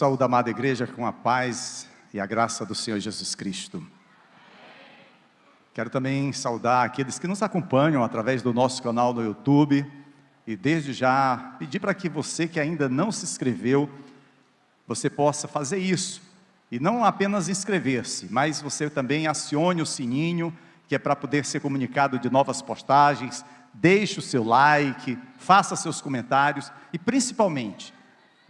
saúdo a amada igreja com a paz e a graça do Senhor Jesus Cristo. Quero também saudar aqueles que nos acompanham através do nosso canal no YouTube e desde já pedir para que você que ainda não se inscreveu, você possa fazer isso. E não apenas inscrever-se, mas você também acione o sininho, que é para poder ser comunicado de novas postagens, deixe o seu like, faça seus comentários e principalmente,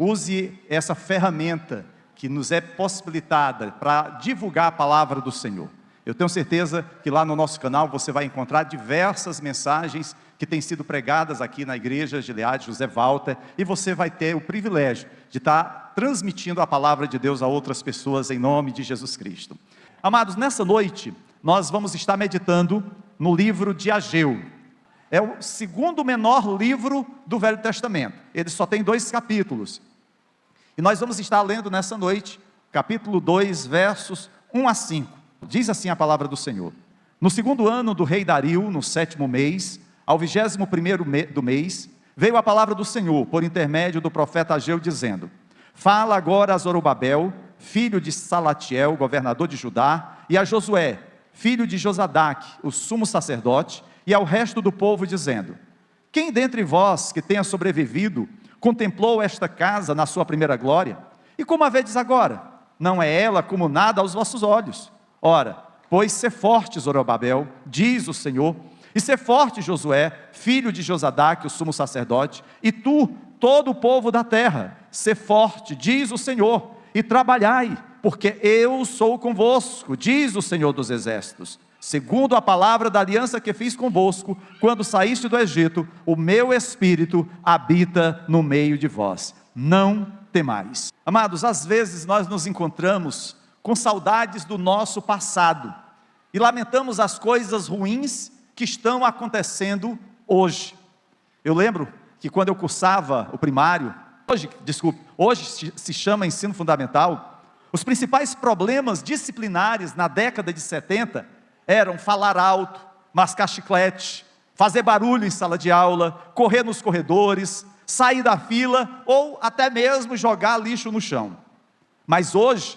use essa ferramenta que nos é possibilitada para divulgar a palavra do Senhor. Eu tenho certeza que lá no nosso canal você vai encontrar diversas mensagens que têm sido pregadas aqui na igreja Gilead José Walter, e você vai ter o privilégio de estar transmitindo a palavra de Deus a outras pessoas em nome de Jesus Cristo. Amados, nessa noite nós vamos estar meditando no livro de Ageu. É o segundo menor livro do Velho Testamento, ele só tem 2 capítulos. E nós vamos estar lendo nessa noite, capítulo 2, versos 1 a 5. Diz assim a palavra do Senhor: No segundo ano do rei Dario, no 7º mês, ao 21º do mês, veio a palavra do Senhor, por intermédio do profeta Ageu, dizendo: Fala agora a Zorobabel, filho de Salatiel, governador de Judá, e a Josué, filho de Josadaque, o sumo sacerdote, e ao resto do povo, dizendo: Quem dentre vós que tenha sobrevivido contemplou esta casa na sua primeira glória? E como a vedes agora? Não é ela como nada aos vossos olhos? Ora, pois ser forte, Zorobabel, diz o Senhor, e ser forte, Josué, filho de Josadaque, o sumo sacerdote, e tu, todo o povo da terra, ser forte, diz o Senhor, e trabalhai, porque eu sou convosco, diz o Senhor dos exércitos. Segundo a palavra da aliança que fiz convosco, quando saíste do Egito, o meu Espírito habita no meio de vós. Não temais. Amados, às vezes nós nos encontramos com saudades do nosso passado e lamentamos as coisas ruins que estão acontecendo hoje. Eu lembro que quando eu cursava o primário, hoje se chama ensino fundamental, os principais problemas disciplinares na década de 70 eram falar alto, mascar chiclete, fazer barulho em sala de aula, correr nos corredores, sair da fila ou até mesmo jogar lixo no chão. Mas hoje,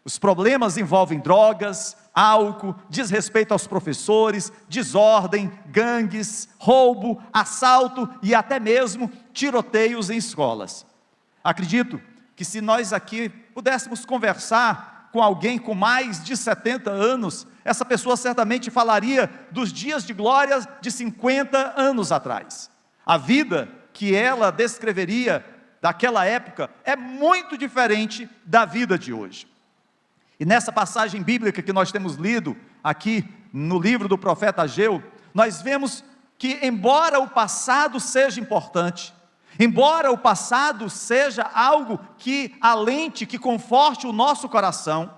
os problemas envolvem drogas, álcool, desrespeito aos professores, desordem, gangues, roubo, assalto e até mesmo tiroteios em escolas. Acredito que se nós aqui pudéssemos conversar com alguém com mais de 70 anos, essa pessoa certamente falaria dos dias de glória de 50 anos atrás. A vida que ela descreveria daquela época é muito diferente da vida de hoje. E nessa passagem bíblica que nós temos lido aqui no livro do profeta Ageu, nós vemos que embora o passado seja importante, embora o passado seja algo que alente, que conforte o nosso coração,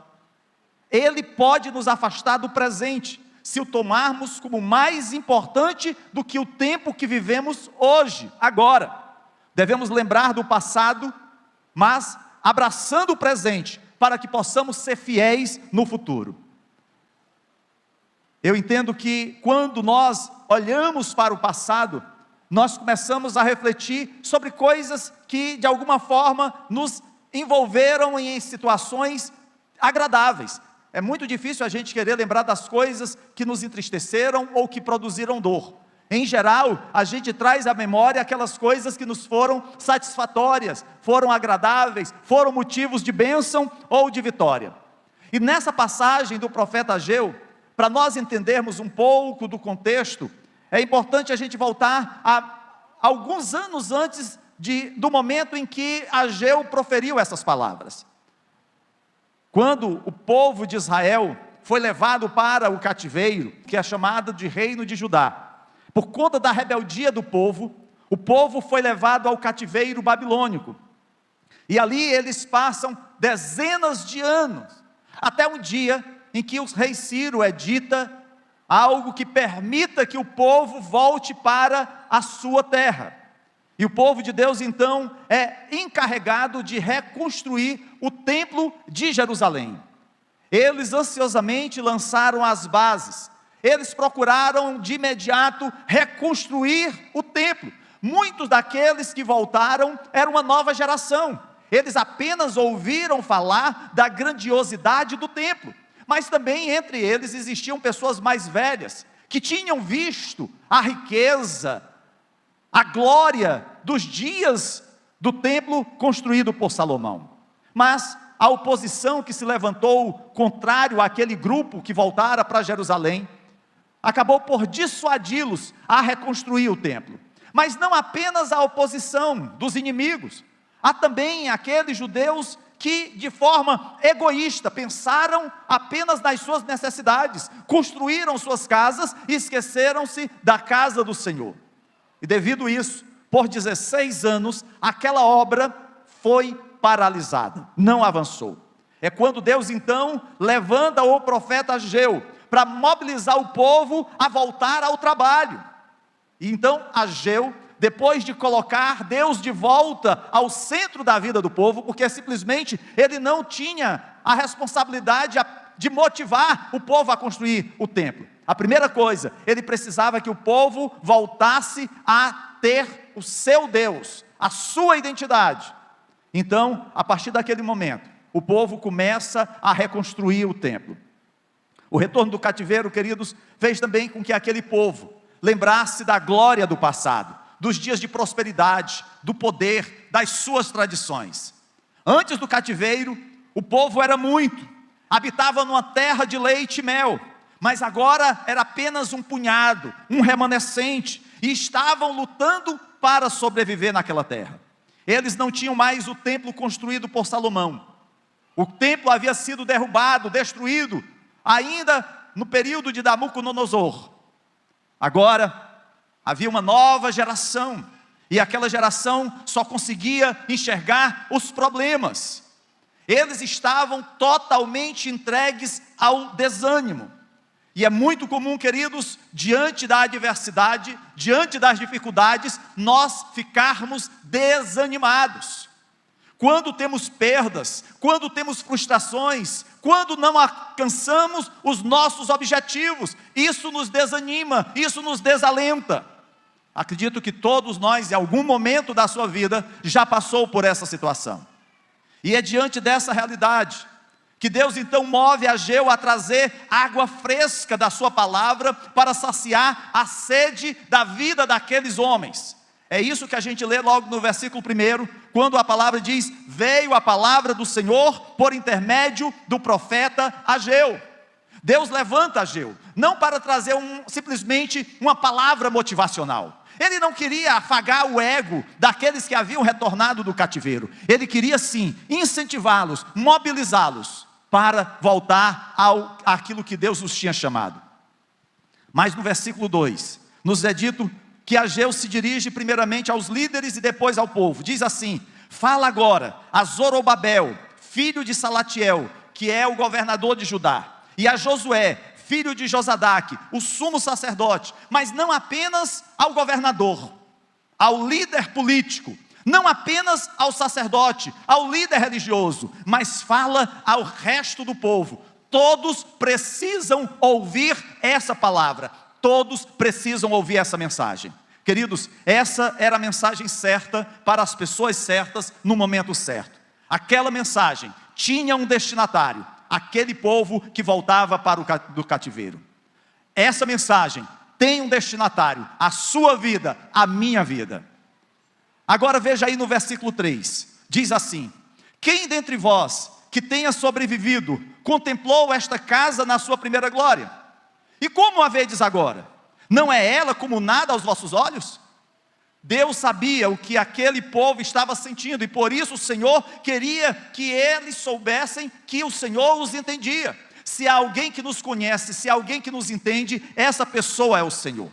ele pode nos afastar do presente, se o tomarmos como mais importante do que o tempo que vivemos hoje, agora. Devemos lembrar do passado, mas abraçando o presente, para que possamos ser fiéis no futuro. Eu entendo que quando nós olhamos para o passado, nós começamos a refletir sobre coisas que de alguma forma nos envolveram em situações agradáveis. É muito difícil a gente querer lembrar das coisas que nos entristeceram ou que produziram dor. Em geral, a gente traz à memória aquelas coisas que nos foram satisfatórias, foram agradáveis, foram motivos de bênção ou de vitória. E nessa passagem do profeta Ageu, para nós entendermos um pouco do contexto, é importante a gente voltar a alguns anos antes do momento em que Ageu proferiu essas palavras. Quando o povo de Israel foi levado para o cativeiro, que é chamado de Reino de Judá, por conta da rebeldia do povo, o povo foi levado ao cativeiro babilônico. E ali eles passam dezenas de anos, até um dia em que o rei Ciro edita algo que permita que o povo volte para a sua terra. E o povo de Deus então é encarregado de reconstruir o templo de Jerusalém. Eles ansiosamente lançaram as bases. Eles procuraram de imediato reconstruir o templo. Muitos daqueles que voltaram eram uma nova geração. eles apenas ouviram falar da grandiosidade do templo, mas também entre eles existiam pessoas mais velhas, que tinham visto a riqueza, a glória dos dias do templo construído por Salomão. Mas a oposição que se levantou contrário àquele grupo que voltara para Jerusalém, acabou por dissuadi-los a reconstruir o templo. Mas não apenas a oposição dos inimigos, há também aqueles judeus que de forma egoísta pensaram apenas nas suas necessidades, construíram suas casas e esqueceram-se da casa do Senhor. E devido a isso, por 16 anos, aquela obra foi paralisada, não avançou. É quando Deus então levanta o profeta Ageu para mobilizar o povo a voltar ao trabalho. E então Ageu, depois de colocar Deus de volta ao centro da vida do povo, porque simplesmente ele não tinha a responsabilidade de motivar o povo a construir o templo. A primeira coisa, ele precisava que o povo voltasse a ter o seu Deus, a sua identidade. Então, a partir daquele momento, o povo começa a reconstruir o templo. O retorno do cativeiro, queridos, fez também com que aquele povo lembrasse da glória do passado, dos dias de prosperidade, do poder, das suas tradições. Antes do cativeiro, o povo era muito, habitava numa terra de leite e mel, mas agora era apenas um punhado, um remanescente, e estavam lutando para sobreviver naquela terra. Eles não tinham mais o templo construído por Salomão. O templo havia sido derrubado, destruído, ainda no período de Nabucodonosor. Agora, havia uma nova geração, e aquela geração só conseguia enxergar os problemas. Eles estavam totalmente entregues ao desânimo. E é muito comum, queridos, diante da adversidade, diante das dificuldades, nós ficarmos desanimados. Quando temos perdas, quando temos frustrações, quando não alcançamos os nossos objetivos, isso nos desanima, isso nos desalenta. Acredito que todos nós, em algum momento da sua vida, já passou por essa situação. E é diante dessa realidade que Deus então move Ageu a trazer água fresca da sua palavra para saciar a sede da vida daqueles homens. É isso que a gente lê logo no versículo 1, quando a palavra diz: veio a palavra do Senhor por intermédio do profeta Ageu. Deus levanta Ageu, não para trazer simplesmente uma palavra motivacional. Ele não queria afagar o ego daqueles que haviam retornado do cativeiro. Ele queria sim incentivá-los, mobilizá-los para voltar àquilo que Deus os tinha chamado. Mas no versículo 2, nos é dito que Ageu se dirige primeiramente aos líderes e depois ao povo. Diz assim: fala agora a Zorobabel, filho de Salatiel, que é o governador de Judá, e a Josué, filho de Josadaque, o sumo sacerdote, mas não apenas ao governador, ao líder político, não apenas ao sacerdote, ao líder religioso, mas fala ao resto do povo. Todos precisam ouvir essa palavra, todos precisam ouvir essa mensagem. Queridos, essa era a mensagem certa para as pessoas certas no momento certo. Aquela mensagem tinha um destinatário, aquele povo que voltava para do cativeiro. Essa mensagem tem um destinatário, a sua vida, a minha vida. Agora veja aí no versículo 3, diz assim: quem dentre vós que tenha sobrevivido contemplou esta casa na sua primeira glória? E como a vedes agora? Não é ela como nada aos vossos olhos? Deus sabia o que aquele povo estava sentindo, e por isso o Senhor queria que eles soubessem que o Senhor os entendia. Se há alguém que nos conhece, se há alguém que nos entende, essa pessoa é o Senhor.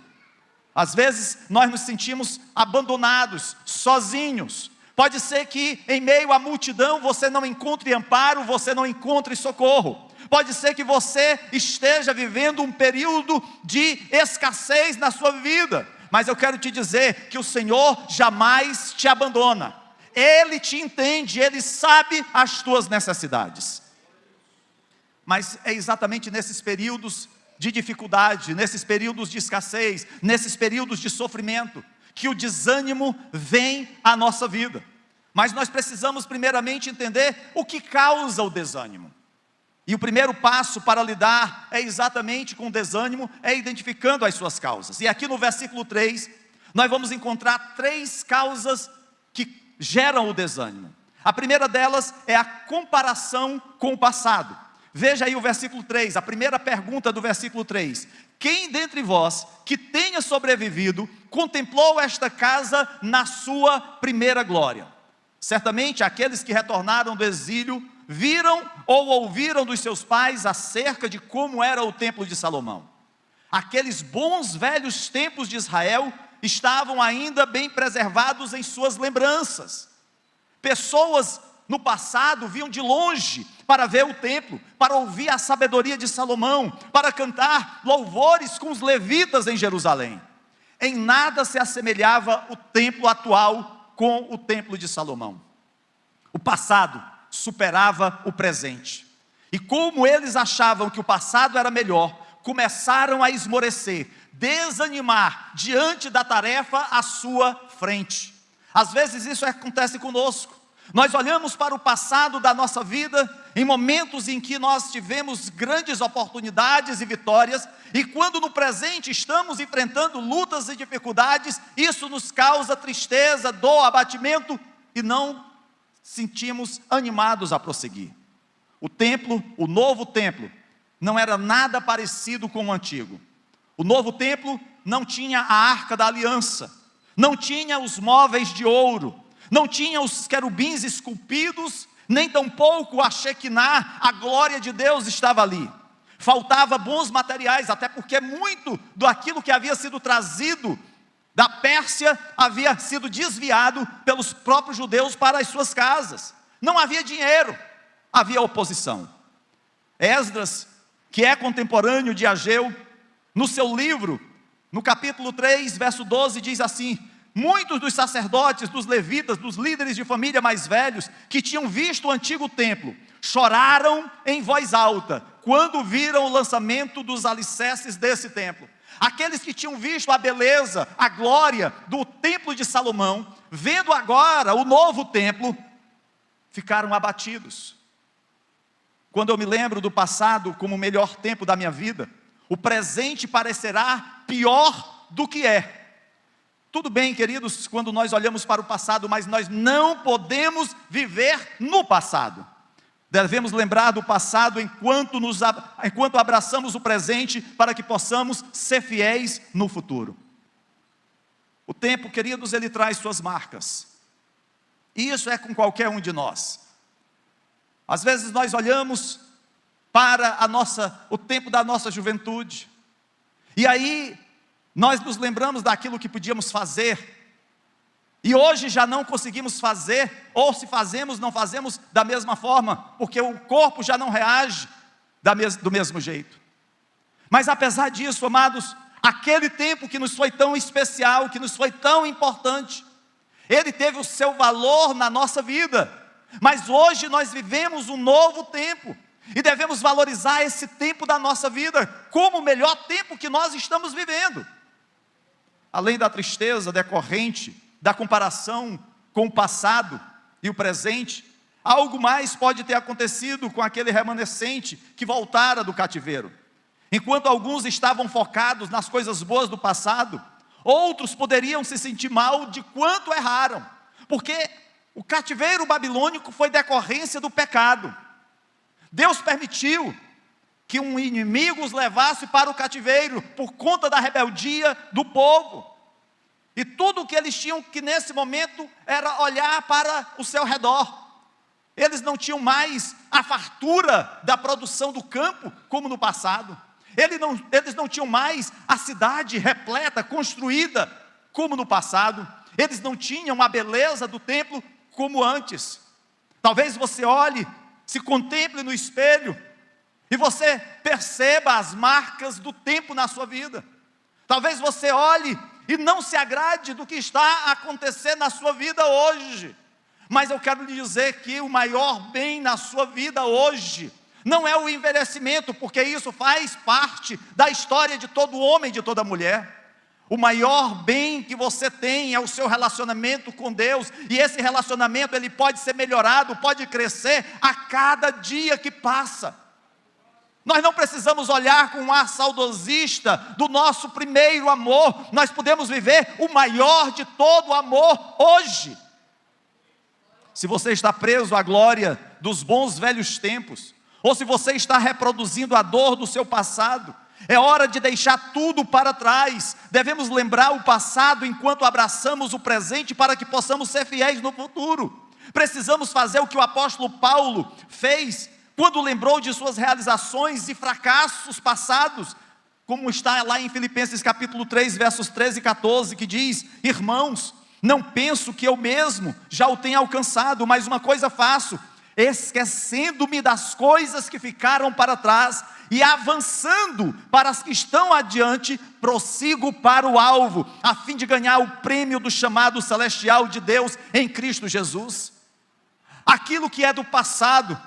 Às vezes nós nos sentimos abandonados, sozinhos. Pode ser que em meio à multidão você não encontre amparo, você não encontre socorro. Pode ser que você esteja vivendo um período de escassez na sua vida, mas eu quero te dizer que o Senhor jamais te abandona. Ele te entende, Ele sabe as tuas necessidades. Mas é exatamente nesses períodos de dificuldade, nesses períodos de escassez, nesses períodos de sofrimento, que o desânimo vem à nossa vida. Mas nós precisamos primeiramente entender o que causa o desânimo. E o primeiro passo para lidar exatamente com o desânimo, identificando as suas causas. E aqui no versículo 3, nós vamos encontrar 3 causas que geram o desânimo. A primeira delas é a comparação com o passado. Veja aí o versículo 3, a primeira pergunta do versículo 3. Quem dentre vós que tenha sobrevivido, contemplou esta casa na sua primeira glória? Certamente aqueles que retornaram do exílio, viram ou ouviram dos seus pais acerca de como era o templo de Salomão. Aqueles bons velhos templos de Israel estavam ainda bem preservados em suas lembranças. Pessoas no passado viam de longe para ver o templo, para ouvir a sabedoria de Salomão, para cantar louvores com os levitas em Jerusalém. Em nada se assemelhava o templo atual com o templo de Salomão. O passado superava o presente. E como eles achavam que o passado era melhor, começaram a esmorecer, desanimar diante da tarefa à sua frente. Às vezes isso acontece conosco. Nós olhamos para o passado da nossa vida, em momentos em que nós tivemos grandes oportunidades e vitórias, e quando no presente estamos enfrentando lutas e dificuldades, isso nos causa tristeza, dor, abatimento, e não sentimos animados a prosseguir. O templo, o novo templo, não era nada parecido com o antigo. O novo templo não tinha a arca da aliança, não tinha os móveis de ouro, não tinha os querubins esculpidos, nem tampouco a Shekinah, a glória de Deus estava ali. Faltava bons materiais, até porque muito daquilo que havia sido trazido da Pérsia havia sido desviado pelos próprios judeus para as suas casas. Não havia dinheiro, havia oposição. Esdras, que é contemporâneo de Ageu, no seu livro, no capítulo 3, verso 12, diz assim: muitos dos sacerdotes, dos levitas, dos líderes de família mais velhos, que tinham visto o antigo templo, choraram em voz alta, quando viram o lançamento dos alicerces desse templo. Aqueles que tinham visto a beleza, a glória do templo de Salomão, vendo agora o novo templo, ficaram abatidos. Quando eu me lembro do passado como o melhor tempo da minha vida, o presente parecerá pior do que é. Tudo bem, queridos, quando nós olhamos para o passado, mas nós não podemos viver no passado. Devemos lembrar do passado enquanto abraçamos o presente, para que possamos ser fiéis no futuro. O tempo, queridos, ele traz suas marcas. E isso é com qualquer um de nós. Às vezes nós olhamos para o tempo da nossa juventude, e aí nós nos lembramos daquilo que podíamos fazer, e hoje já não conseguimos fazer, ou se fazemos, não fazemos da mesma forma, porque o corpo já não reage do mesmo jeito. Mas apesar disso, amados, aquele tempo que nos foi tão especial, que nos foi tão importante, ele teve o seu valor na nossa vida, mas hoje nós vivemos um novo tempo, e devemos valorizar esse tempo da nossa vida, como o melhor tempo que nós estamos vivendo. Além da tristeza decorrente da comparação com o passado e o presente, algo mais pode ter acontecido com aquele remanescente que voltara do cativeiro. Enquanto alguns estavam focados nas coisas boas do passado, outros poderiam se sentir mal de quanto erraram, porque o cativeiro babilônico foi decorrência do pecado. Deus permitiu que um inimigo os levasse para o cativeiro por conta da rebeldia do povo. E tudo o que eles tinham que nesse momento era olhar para o seu redor. Eles não tinham mais a fartura da produção do campo como no passado. Eles não tinham mais a cidade repleta, construída como no passado. Eles não tinham a beleza do templo como antes. Talvez você olhe, se contemple no espelho e você perceba as marcas do tempo na sua vida. Talvez você olhe e não se agrade do que está acontecendo na sua vida hoje. Mas eu quero lhe dizer que o maior bem na sua vida hoje não é o envelhecimento, porque isso faz parte da história de todo homem e de toda mulher. O maior bem que você tem é o seu relacionamento com Deus, e esse relacionamento ele pode ser melhorado, pode crescer a cada dia que passa. Nós não precisamos olhar com um ar saudosista do nosso primeiro amor, nós podemos viver o maior de todo amor hoje. Se você está preso à glória dos bons velhos tempos, ou se você está reproduzindo a dor do seu passado, é hora de deixar tudo para trás. Devemos lembrar o passado enquanto abraçamos o presente para que possamos ser fiéis no futuro. Precisamos fazer o que o apóstolo Paulo fez quando lembrou de suas realizações e fracassos passados, como está lá em Filipenses capítulo 3, versos 13 e 14, que diz: irmãos, não penso que eu mesmo já o tenha alcançado, mas uma coisa faço, esquecendo-me das coisas que ficaram para trás e avançando para as que estão adiante, prossigo para o alvo, a fim de ganhar o prêmio do chamado celestial de Deus em Cristo Jesus. Aquilo que é do passado,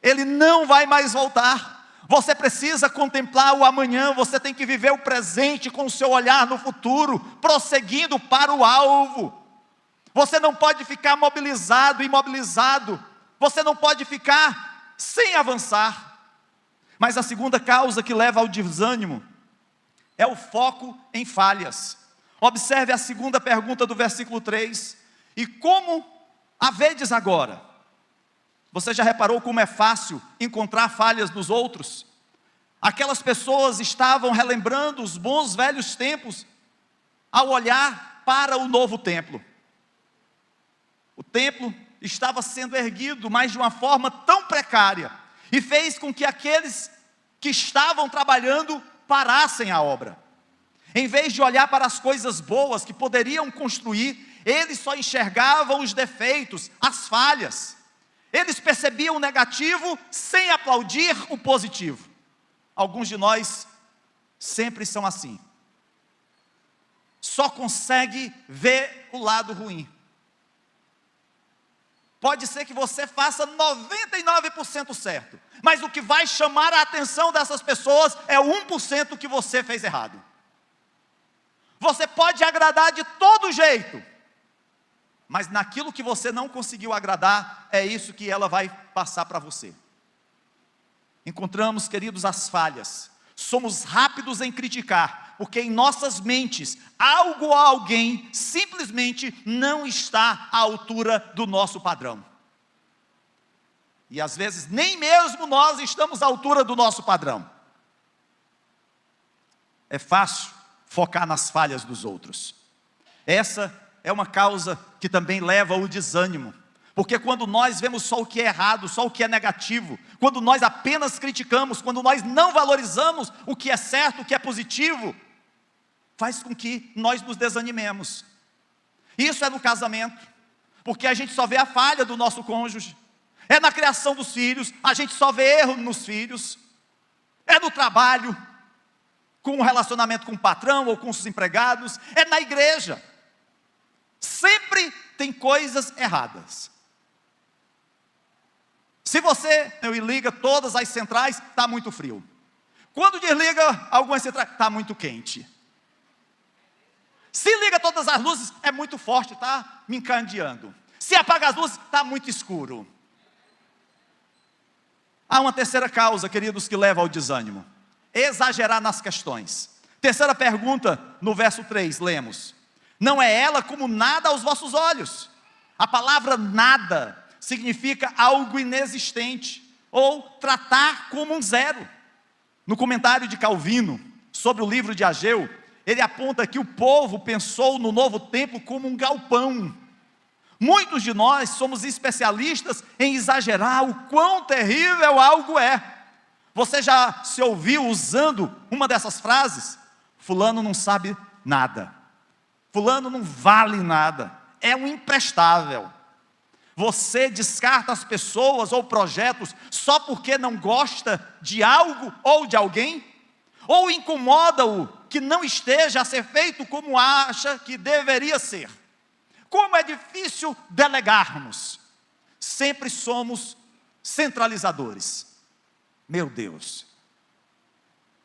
ele não vai mais voltar. Você precisa contemplar o amanhã, você tem que viver o presente com o seu olhar no futuro, prosseguindo para o alvo. Você não pode ficar mobilizado, imobilizado, você não pode ficar sem avançar. Mas a segunda causa que leva ao desânimo é o foco em falhas. Observe a segunda pergunta do versículo 3. E como a vedes agora? Você já reparou como é fácil encontrar falhas nos outros? Aquelas pessoas estavam relembrando os bons velhos tempos ao olhar para o novo templo. O templo estava sendo erguido, mas de uma forma tão precária, e fez com que aqueles que estavam trabalhando parassem a obra. Em vez de olhar para as coisas boas que poderiam construir, eles só enxergavam os defeitos, as falhas. Eles percebiam o negativo sem aplaudir o positivo. Alguns de nós sempre são assim. Só consegue ver o lado ruim. Pode ser que você faça 99% certo, mas o que vai chamar a atenção dessas pessoas é o 1% que você fez errado. Você pode agradar de todo jeito, mas naquilo que você não conseguiu agradar, é isso que ela vai passar para você. Encontramos, queridos, as falhas. Somos rápidos em criticar, porque em nossas mentes, algo ou alguém simplesmente não está à altura do nosso padrão. E às vezes nem mesmo nós estamos à altura do nosso padrão. É fácil focar nas falhas dos outros. Essa é uma causa que também leva ao desânimo. Porque quando nós vemos só o que é errado, só o que é negativo, quando nós apenas criticamos, quando nós não valorizamos o que é certo, o que é positivo, faz com que nós nos desanimemos. Isso é no casamento, porque a gente só vê a falha do nosso cônjuge. É na criação dos filhos, a gente só vê erro nos filhos. É no trabalho, com o relacionamento com o patrão ou com os empregados. É na igreja. Sempre tem coisas erradas. Se você liga todas as centrais, está muito frio. Quando desliga algumas centrais, está muito quente. Se liga todas as luzes, é muito forte, está me encandeando. Se apaga as luzes, está muito escuro. Há uma terceira causa, queridos, que leva ao desânimo: exagerar nas questões. Terceira pergunta, no verso 3, lemos: não é ela como nada aos vossos olhos? A palavra nada significa algo inexistente, ou tratar como um zero. No comentário de Calvino, sobre o livro de Ageu, ele aponta que o povo pensou no novo templo como um galpão. Muitos de nós somos especialistas em exagerar o quão terrível algo é. Você já se ouviu usando uma dessas frases? Fulano não sabe nada. Fulano não vale nada. É um imprestável. Você descarta as pessoas ou projetos só porque não gosta de algo ou de alguém? Ou incomoda-o que não esteja a ser feito como acha que deveria ser? Como é difícil delegarmos. Sempre somos centralizadores. Meu Deus.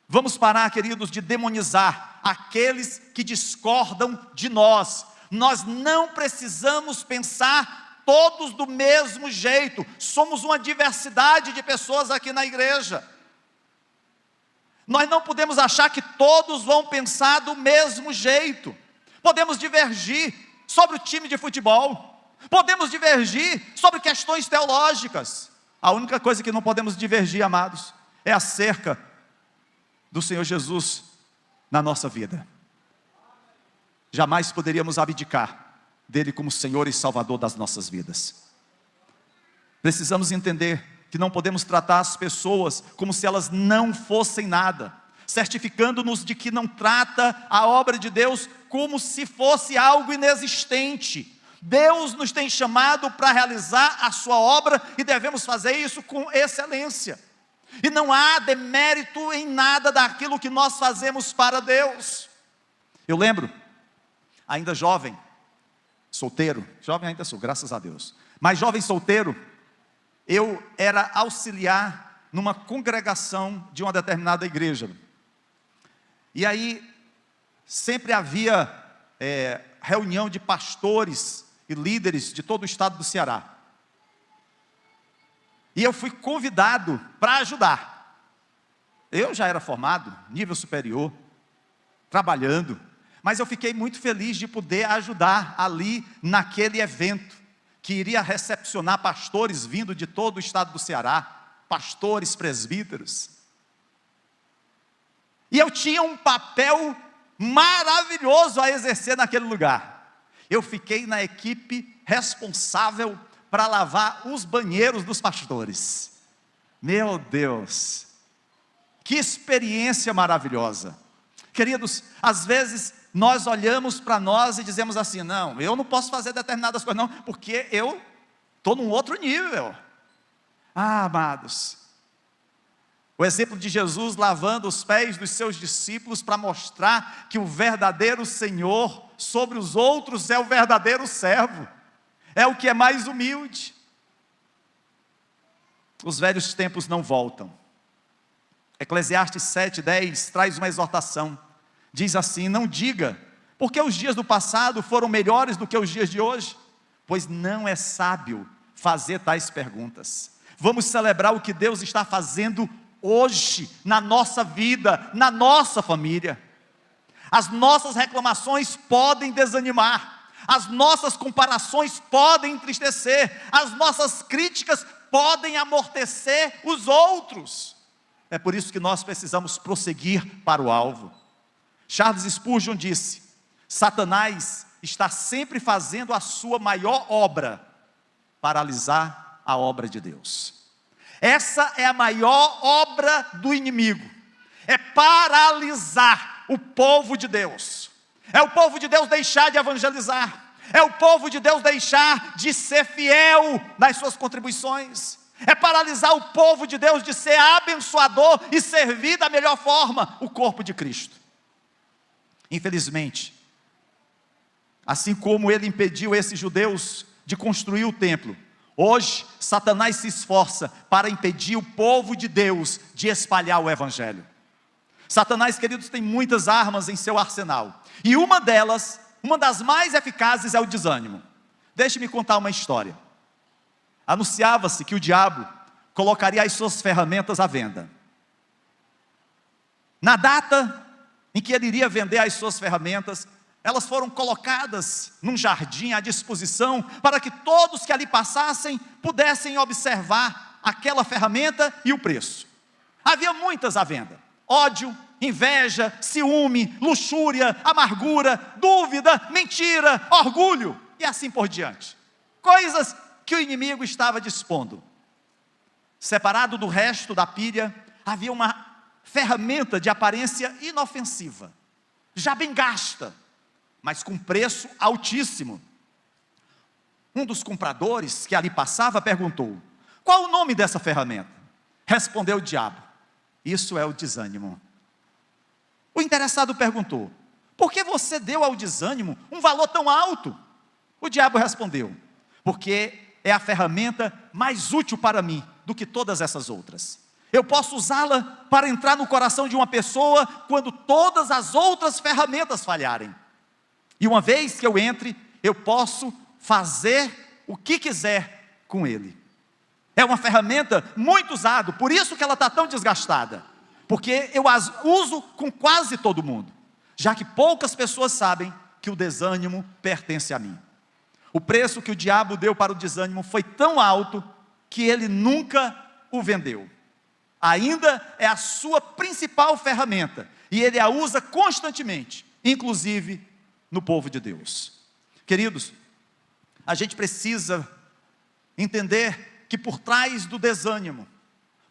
Vamos parar, queridos, de demonizar aqueles que discordam de nós. Nós não precisamos pensar todos do mesmo jeito. Somos uma diversidade de pessoas aqui na igreja. Nós não podemos achar que todos vão pensar do mesmo jeito. Podemos divergir sobre o time de futebol, podemos divergir sobre questões teológicas. A única coisa que não podemos divergir, amados, é acerca do Senhor Jesus na nossa vida. Jamais poderíamos abdicar dele como Senhor e Salvador das nossas vidas. Precisamos entender que não podemos tratar as pessoas como se elas não fossem nada, certificando-nos de que não trata a obra de Deus como se fosse algo inexistente. Deus nos tem chamado para realizar a sua obra e devemos fazer isso com excelência. E não há demérito em nada daquilo que nós fazemos para Deus. Eu lembro, ainda jovem, solteiro, jovem ainda sou, graças a Deus, mas jovem solteiro, eu era auxiliar numa congregação de uma determinada igreja. E aí, sempre havia reunião de pastores e líderes de todo o estado do Ceará. E eu fui convidado para ajudar. Eu já era formado, nível superior, trabalhando, mas eu fiquei muito feliz de poder ajudar ali naquele evento, que iria recepcionar pastores vindo de todo o estado do Ceará, pastores, presbíteros. E eu tinha um papel maravilhoso a exercer naquele lugar. Eu fiquei na equipe responsável para lavar os banheiros dos pastores. Meu Deus, que experiência maravilhosa. Queridos, às vezes nós olhamos para nós e dizemos assim: não, eu não posso fazer determinadas coisas não, porque eu estou num outro nível. Ah, amados, o exemplo de Jesus lavando os pés dos seus discípulos para mostrar que o verdadeiro Senhor sobre os outros é o verdadeiro servo, é o que é mais humilde. Os velhos tempos não voltam. Eclesiastes 7:10 traz uma exortação. Diz assim: não diga, porque os dias do passado foram melhores do que os dias de hoje, pois não é sábio fazer tais perguntas. Vamos celebrar o que Deus está fazendo hoje, na nossa vida, na nossa família. As nossas reclamações podem desanimar, as nossas comparações podem entristecer, as nossas críticas podem amortecer os outros. É por isso que nós precisamos prosseguir para o alvo. Charles Spurgeon disse: Satanás está sempre fazendo a sua maior obra, paralisar a obra de Deus. Essa é a maior obra do inimigo, é paralisar o povo de Deus. É o povo de Deus deixar de evangelizar, é o povo de Deus deixar de ser fiel nas suas contribuições, é paralisar o povo de Deus de ser abençoador e servir da melhor forma o corpo de Cristo. Infelizmente, assim como ele impediu esses judeus de construir o templo, hoje Satanás se esforça para impedir o povo de Deus de espalhar o evangelho. Satanás, queridos, tem muitas armas em seu arsenal, e uma delas, uma das mais eficazes, é o desânimo. Deixe-me contar uma história. Anunciava-se que o diabo colocaria as suas ferramentas à venda. Na data em que ele iria vender as suas ferramentas, elas foram colocadas num jardim à disposição, para que todos que ali passassem, pudessem observar aquela ferramenta e o preço. Havia muitas à venda: ódio, inveja, ciúme, luxúria, amargura, dúvida, mentira, orgulho, e assim por diante. Coisas que o inimigo estava dispondo. Separado do resto da pilha, havia uma ferramenta de aparência inofensiva, já bem gasta, mas com preço altíssimo. Um dos compradores que ali passava perguntou: qual o nome dessa ferramenta? Respondeu o diabo: isso é o desânimo. O interessado perguntou: por que você deu ao desânimo um valor tão alto? O diabo respondeu: porque é a ferramenta mais útil para mim do que todas essas outras. Eu posso usá-la para entrar no coração de uma pessoa quando todas as outras ferramentas falharem. E uma vez que eu entre, eu posso fazer o que quiser com ele. É uma ferramenta muito usada, por isso que ela está tão desgastada. Porque eu as uso com quase todo mundo, já que poucas pessoas sabem que o desânimo pertence a mim. O preço que o diabo deu para o desânimo foi tão alto que ele nunca o vendeu. Ainda é a sua principal ferramenta, e ele a usa constantemente, inclusive no povo de Deus. Queridos, a gente precisa entender que por trás do desânimo,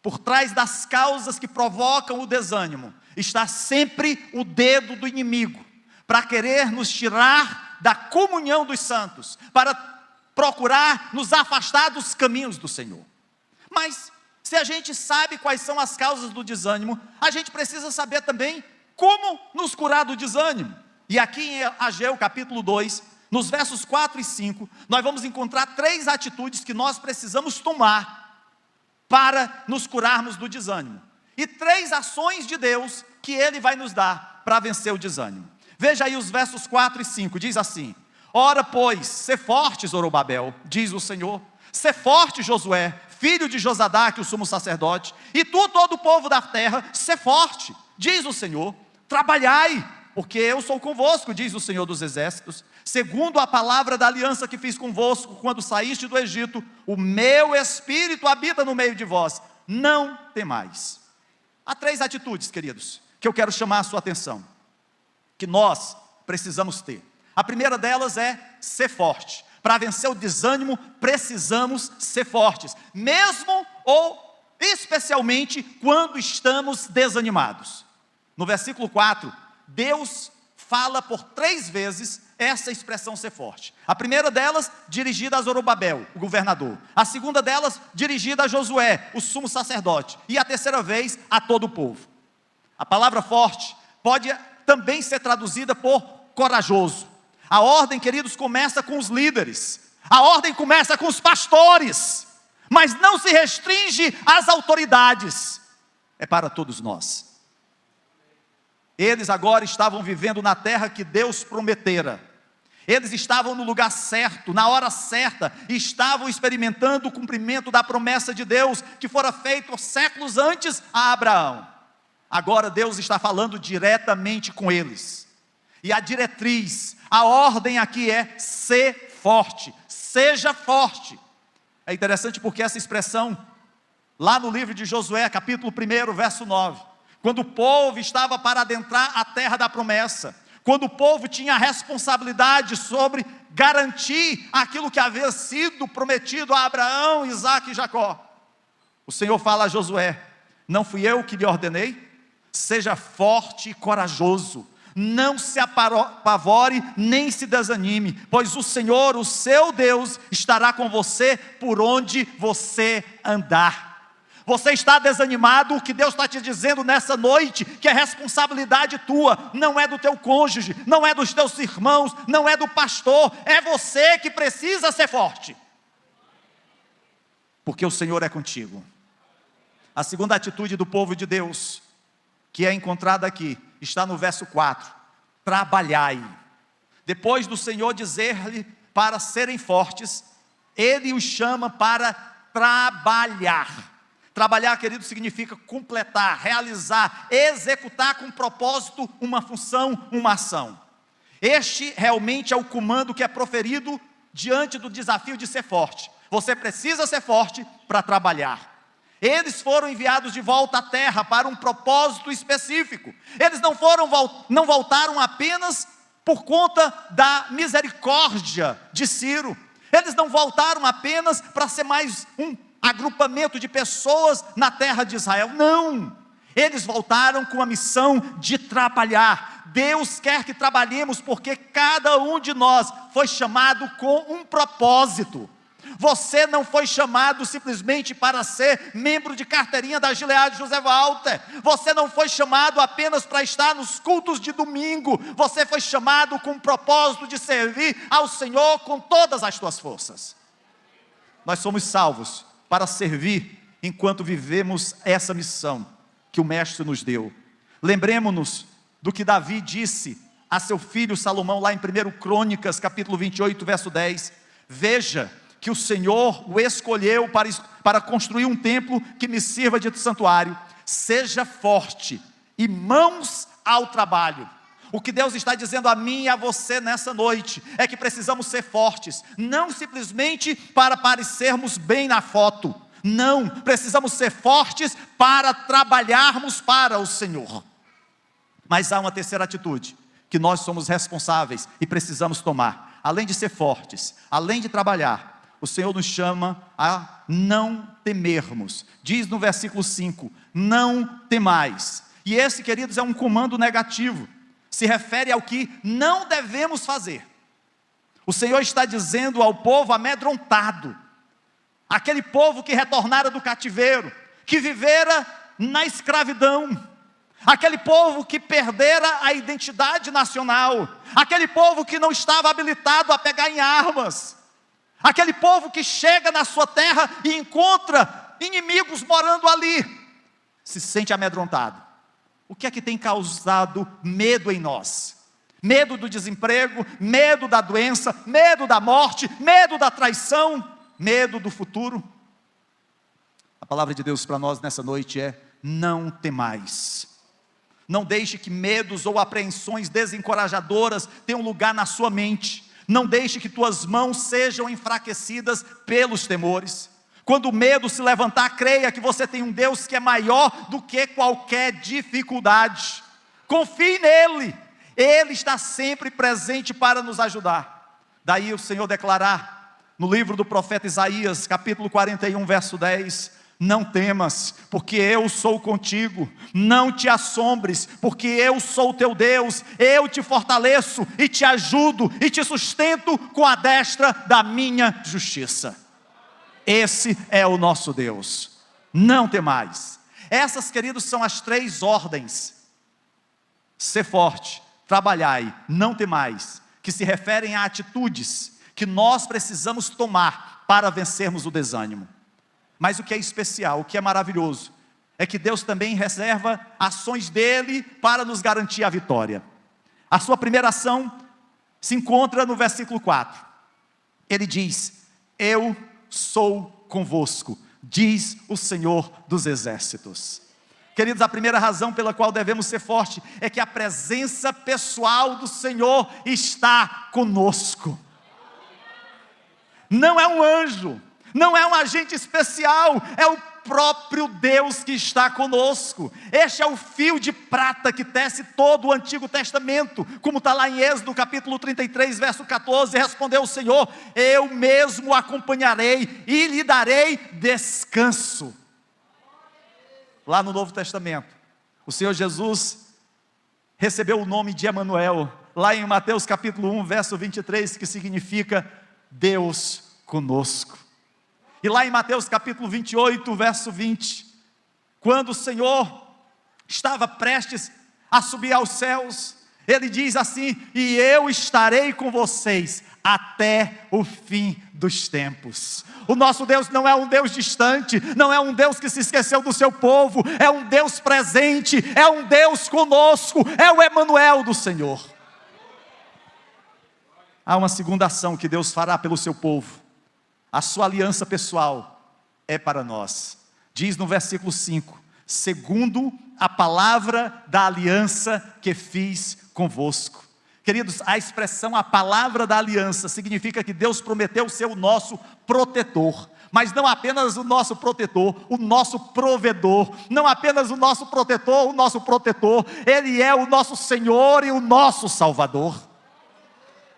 por trás das causas que provocam o desânimo, está sempre o dedo do inimigo, para querer nos tirar da comunhão dos santos, para procurar nos afastar dos caminhos do Senhor. Mas se a gente sabe quais são as causas do desânimo, a gente precisa saber também como nos curar do desânimo. E aqui em Ageu capítulo 2, nos versos 4 e 5, nós vamos encontrar 3 atitudes que nós precisamos tomar para nos curarmos do desânimo. E 3 ações de Deus que Ele vai nos dar para vencer o desânimo. Veja aí os versos 4 e 5, diz assim: Ora, pois, sê forte, Zorobabel, diz o Senhor, sê forte, Josué, filho de Josadaque, o sumo sacerdote, e tu, todo o povo da terra, sê forte, diz o Senhor, trabalhai, porque eu sou convosco, diz o Senhor dos exércitos, segundo a palavra da aliança que fiz convosco, quando saíste do Egito, o meu espírito habita no meio de vós, não temais. Há 3 atitudes, queridos, que eu quero chamar a sua atenção, que nós precisamos ter. A primeira delas é ser forte. Para vencer o desânimo, precisamos ser fortes, mesmo ou especialmente quando estamos desanimados. No versículo 4, Deus fala por 3 vezes essa expressão ser forte. A primeira delas, dirigida a Zorobabel, o governador. A segunda delas, dirigida a Josué, o sumo sacerdote. E a terceira vez, a todo o povo. A palavra forte pode também ser traduzida por corajoso. A ordem, queridos, começa com os líderes, a ordem começa com os pastores, mas não se restringe às autoridades, é para todos nós. Eles agora estavam vivendo na terra que Deus prometera, eles estavam no lugar certo, na hora certa, e estavam experimentando o cumprimento da promessa de Deus, que fora feito séculos antes a Abraão. Agora Deus está falando diretamente com eles. E a diretriz, a ordem aqui é ser forte, seja forte. É interessante porque essa expressão, lá no livro de Josué, capítulo 1, verso 9, quando o povo estava para adentrar a terra da promessa, quando o povo tinha a responsabilidade sobre garantir aquilo que havia sido prometido a Abraão, Isaque e Jacó, o Senhor fala a Josué: não fui eu que lhe ordenei? Seja forte e corajoso, não se apavore, nem se desanime, pois o Senhor, o seu Deus, estará com você por onde você andar. Você está desanimado, o que Deus está te dizendo nessa noite, que é responsabilidade tua, não é do teu cônjuge, não é dos teus irmãos, não é do pastor, é você que precisa ser forte, porque o Senhor é contigo. A segunda atitude do povo de Deus, que é encontrada aqui, está no verso 4, trabalhai. Depois do Senhor dizer-lhe para serem fortes, Ele os chama para trabalhar. Trabalhar, querido, significa completar, realizar, executar com propósito uma função, uma ação. Este realmente é o comando que é proferido diante do desafio de ser forte. Você precisa ser forte para trabalhar. Eles foram enviados de volta à terra para um propósito específico. Eles não voltaram apenas por conta da misericórdia de Ciro. Eles não voltaram apenas para ser mais um agrupamento de pessoas na terra de Israel. Não! Eles voltaram com a missão de trabalhar. Deus quer que trabalhemos porque cada um de nós foi chamado com um propósito. Você não foi chamado simplesmente para ser membro de carteirinha da Gilead José Walter. Você não foi chamado apenas para estar nos cultos de domingo. Você foi chamado com o propósito de servir ao Senhor com todas as tuas forças. Nós somos salvos para servir enquanto vivemos essa missão que o Mestre nos deu. Lembremos-nos do que Davi disse a seu filho Salomão, lá em 1 Crônicas, capítulo 28, verso 10. Veja que o Senhor o escolheu para construir um templo que me sirva de santuário. Seja forte e mãos ao trabalho. O que Deus está dizendo a mim e a você nessa noite é que precisamos ser fortes, não simplesmente para parecermos bem na foto. Não, precisamos ser fortes para trabalharmos para o Senhor. Mas há uma terceira atitude que nós somos responsáveis e precisamos tomar. Além de ser fortes, além de trabalhar, o Senhor nos chama a não temermos. Diz no versículo 5, não temais. E esse, queridos, é um comando negativo. Se refere ao que não devemos fazer. O Senhor está dizendo ao povo amedrontado, aquele povo que retornara do cativeiro, que vivera na escravidão, aquele povo que perdera a identidade nacional, aquele povo que não estava habilitado a pegar em armas, aquele povo que chega na sua terra e encontra inimigos morando ali, se sente amedrontado. O que é que tem causado medo em nós? Medo do desemprego, medo da doença, medo da morte, medo da traição, medo do futuro. A palavra de Deus para nós nessa noite é: não temais. Não deixe que medos ou apreensões desencorajadoras tenham lugar na sua mente. Não deixe que tuas mãos sejam enfraquecidas pelos temores. Quando o medo se levantar, creia que você tem um Deus que é maior do que qualquer dificuldade. Confie nele. Ele está sempre presente para nos ajudar. Daí o Senhor declarar no livro do profeta Isaías, capítulo 41, verso 10: não temas, porque eu sou contigo. Não te assombres, porque eu sou o teu Deus. Eu te fortaleço e te ajudo e te sustento com a destra da minha justiça. Esse é o nosso Deus. Não temais. Essas, queridos, são as 3 ordens: ser forte, trabalhai, não temais, que se referem a atitudes que nós precisamos tomar para vencermos o desânimo. Mas o que é especial, o que é maravilhoso, é que Deus também reserva ações dele para nos garantir a vitória. A sua primeira ação se encontra no versículo 4. Ele diz: eu sou convosco, diz o Senhor dos exércitos. Queridos, a primeira razão pela qual devemos ser fortes é que a presença pessoal do Senhor está conosco. Não é um anjo, não é um agente especial, é o próprio Deus que está conosco. Este é o fio de prata que tece todo o Antigo Testamento, como está lá em Êxodo capítulo 33, verso 14, respondeu o Senhor: eu mesmo o acompanharei e lhe darei descanso. Lá no Novo Testamento, o Senhor Jesus recebeu o nome de Emanuel, lá em Mateus capítulo 1, verso 23, que significa Deus conosco. E lá em Mateus capítulo 28, verso 20, quando o Senhor estava prestes a subir aos céus, Ele diz assim: e eu estarei com vocês até o fim dos tempos. O nosso Deus não é um Deus distante, não é um Deus que se esqueceu do seu povo, é um Deus presente, é um Deus conosco, é o Emanuel do Senhor. Há uma segunda ação que Deus fará pelo seu povo. A sua aliança pessoal é para nós. Diz no versículo 5: segundo a palavra da aliança que fiz convosco. Queridos, a expressão a palavra da aliança significa que Deus prometeu ser o nosso protetor. Mas não apenas o nosso protetor, o nosso provedor. Não apenas o nosso protetor, Ele é o nosso Senhor e o nosso Salvador.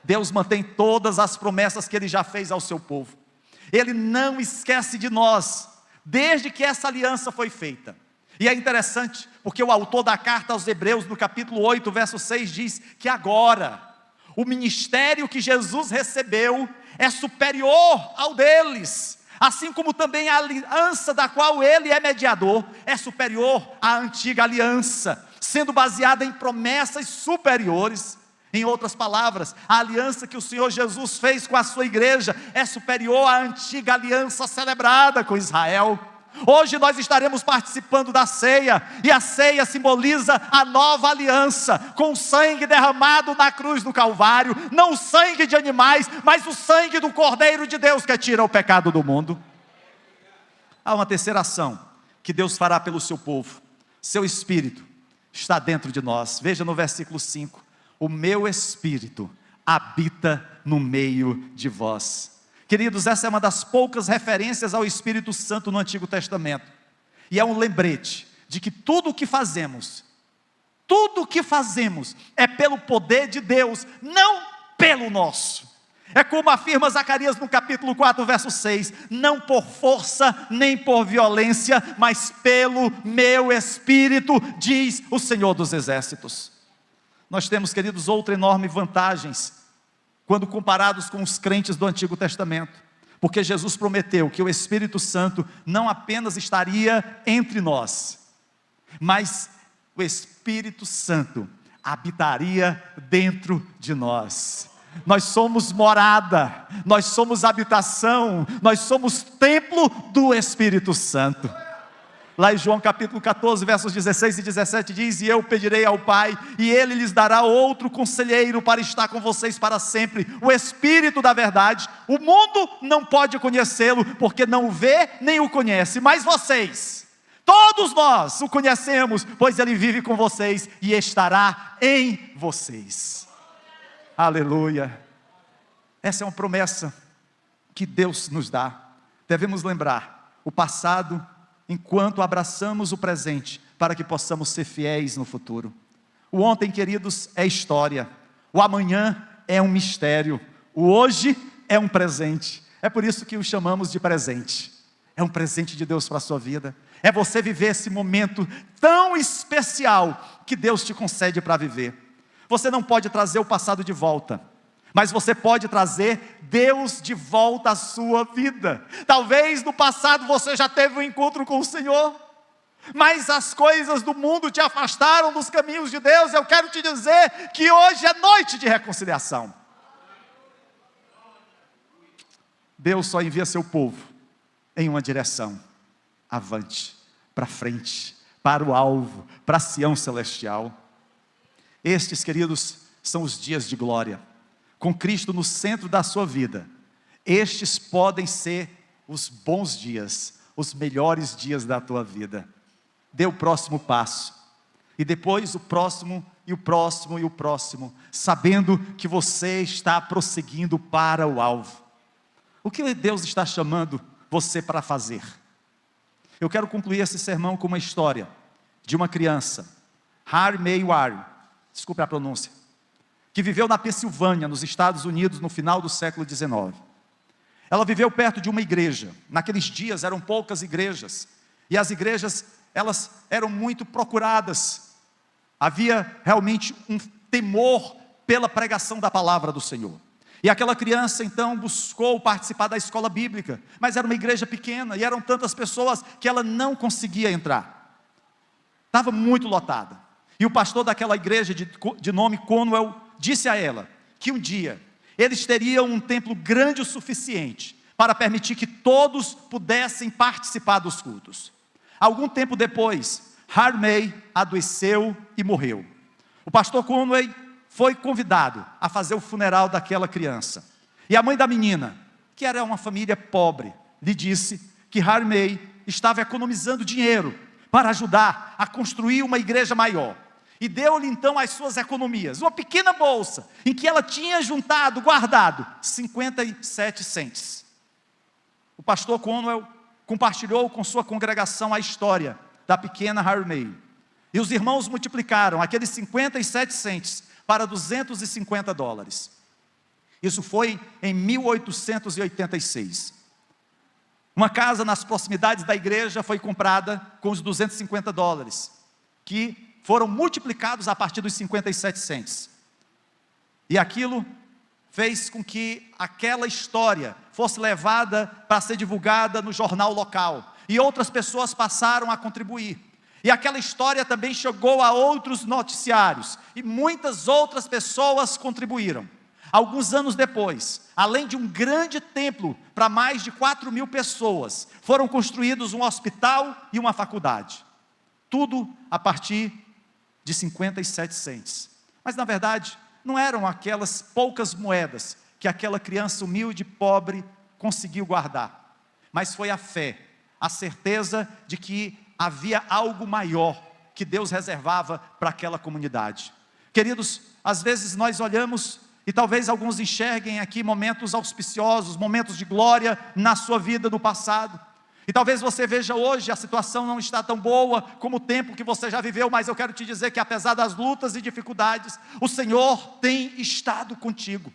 Deus mantém todas as promessas que Ele já fez ao seu povo. Ele não esquece de nós, desde que essa aliança foi feita. E é interessante, porque o autor da carta aos Hebreus, no capítulo 8, verso 6, diz que agora, o ministério que Jesus recebeu é superior ao deles, assim como também a aliança da qual Ele é mediador, é superior à antiga aliança, sendo baseada em promessas superiores. Em outras palavras, a aliança que o Senhor Jesus fez com a sua igreja é superior à antiga aliança celebrada com Israel. Hoje nós estaremos participando da ceia, e a ceia simboliza a nova aliança, com o sangue derramado na cruz do Calvário, não o sangue de animais, mas o sangue do Cordeiro de Deus que tira o pecado do mundo. Há uma terceira ação que Deus fará pelo seu povo. Seu Espírito está dentro de nós. Veja no versículo 5, o meu Espírito habita no meio de vós. Queridos, essa é uma das poucas referências ao Espírito Santo no Antigo Testamento, e é um lembrete de que tudo o que fazemos é pelo poder de Deus, não pelo nosso. É como afirma Zacarias no capítulo 4, verso 6, não por força nem por violência, mas pelo meu Espírito, diz o Senhor dos Exércitos. Nós temos, queridos, outra enorme vantagens quando comparados com os crentes do Antigo Testamento, porque Jesus prometeu que o Espírito Santo não apenas estaria entre nós, mas o Espírito Santo habitaria dentro de nós. Nós somos morada, nós somos habitação, nós somos templo do Espírito Santo. Lá em João capítulo 14, versos 16 e 17 diz: e eu pedirei ao Pai, e Ele lhes dará outro conselheiro para estar com vocês para sempre, o Espírito da verdade. O mundo não pode conhecê-lo, porque não o vê nem o conhece, mas vocês, todos nós o conhecemos, pois Ele vive com vocês e estará em vocês. Aleluia. Essa é uma promessa que Deus nos dá. Devemos lembrar o passado enquanto abraçamos o presente, para que possamos ser fiéis no futuro. O ontem, queridos, é história. O amanhã é um mistério. O hoje é um presente. É por isso que o chamamos de presente. É um presente de Deus para a sua vida. É você viver esse momento tão especial que Deus te concede para viver. Você não pode trazer o passado de volta, mas você pode trazer Deus de volta à sua vida. Talvez no passado você já teve um encontro com o Senhor, mas as coisas do mundo te afastaram dos caminhos de Deus. Eu quero te dizer que hoje é noite de reconciliação. Deus só envia seu povo em uma direção: avante, para frente, para o alvo, para Sião celestial. Estes, queridos, são os dias de glória, com Cristo no centro da sua vida. Estes podem ser os bons dias, os melhores dias da tua vida. Dê o próximo passo, e depois o próximo, e o próximo, e o próximo, sabendo que você está prosseguindo para o alvo. O que Deus está chamando você para fazer? Eu quero concluir esse sermão com uma história de uma criança, Har May-Wari, desculpe a pronúncia, que viveu na Pensilvânia, nos Estados Unidos, no final do século XIX. Ela viveu perto de uma igreja. Naqueles dias eram poucas igrejas, e as igrejas, elas eram muito procuradas. Havia realmente um temor pela pregação da palavra do Senhor. E aquela criança então buscou participar da escola bíblica, mas era uma igreja pequena, e eram tantas pessoas que ela não conseguia entrar. Estava muito lotada. E o pastor daquela igreja, de nome Conwell, disse a ela que um dia eles teriam um templo grande o suficiente para permitir que todos pudessem participar dos cultos. Algum tempo depois, Har May adoeceu e morreu. O pastor Conwell foi convidado a fazer o funeral daquela criança. E a mãe da menina, que era uma família pobre, lhe disse que Har May estava economizando dinheiro para ajudar a construir uma igreja maior. E deu-lhe então as suas economias, uma pequena bolsa, em que ela tinha guardado 57 cents. O pastor Conwell compartilhou com sua congregação a história da pequena Har May. E os irmãos multiplicaram aqueles 57 cents para $250. Isso foi em 1886. Uma casa nas proximidades da igreja foi comprada com os $250, que foram multiplicados a partir dos 57 cents. E aquilo fez com que aquela história fosse levada para ser divulgada no jornal local. E outras pessoas passaram a contribuir. E aquela história também chegou a outros noticiários. E muitas outras pessoas contribuíram. Alguns anos depois, além de um grande templo para mais de 4.000 pessoas, foram construídos um hospital e uma faculdade. Tudo a partir de 57 cents. Mas na verdade, não eram aquelas poucas moedas que aquela criança humilde e pobre conseguiu guardar. Mas foi a fé, a certeza de que havia algo maior que Deus reservava para aquela comunidade. Queridos, às vezes nós olhamos e talvez alguns enxerguem aqui momentos auspiciosos, momentos de glória na sua vida do passado. E talvez você veja hoje, a situação não está tão boa como o tempo que você já viveu, mas eu quero te dizer que apesar das lutas e dificuldades, o Senhor tem estado contigo.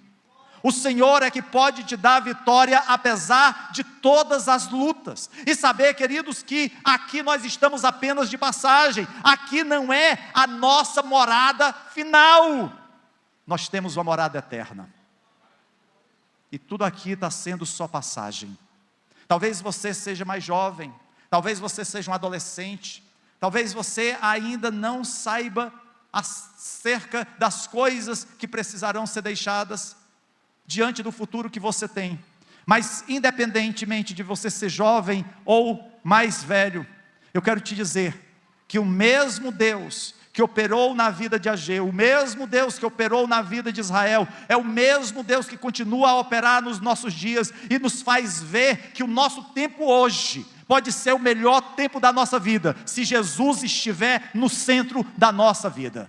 O Senhor é que pode te dar vitória apesar de todas as lutas. E saber, queridos, que aqui nós estamos apenas de passagem. Aqui não é a nossa morada final. Nós temos uma morada eterna. E tudo aqui está sendo só passagem. Talvez você seja mais jovem. Talvez você seja um adolescente. Talvez você ainda não saiba acerca das coisas que precisarão ser deixadas diante do futuro que você tem. Mas independentemente de você ser jovem ou mais velho, eu quero te dizer que o mesmo Deus que operou na vida de Ageu, o mesmo Deus que operou na vida de Israel, é o mesmo Deus que continua a operar nos nossos dias e nos faz ver que o nosso tempo hoje pode ser o melhor tempo da nossa vida, se Jesus estiver no centro da nossa vida.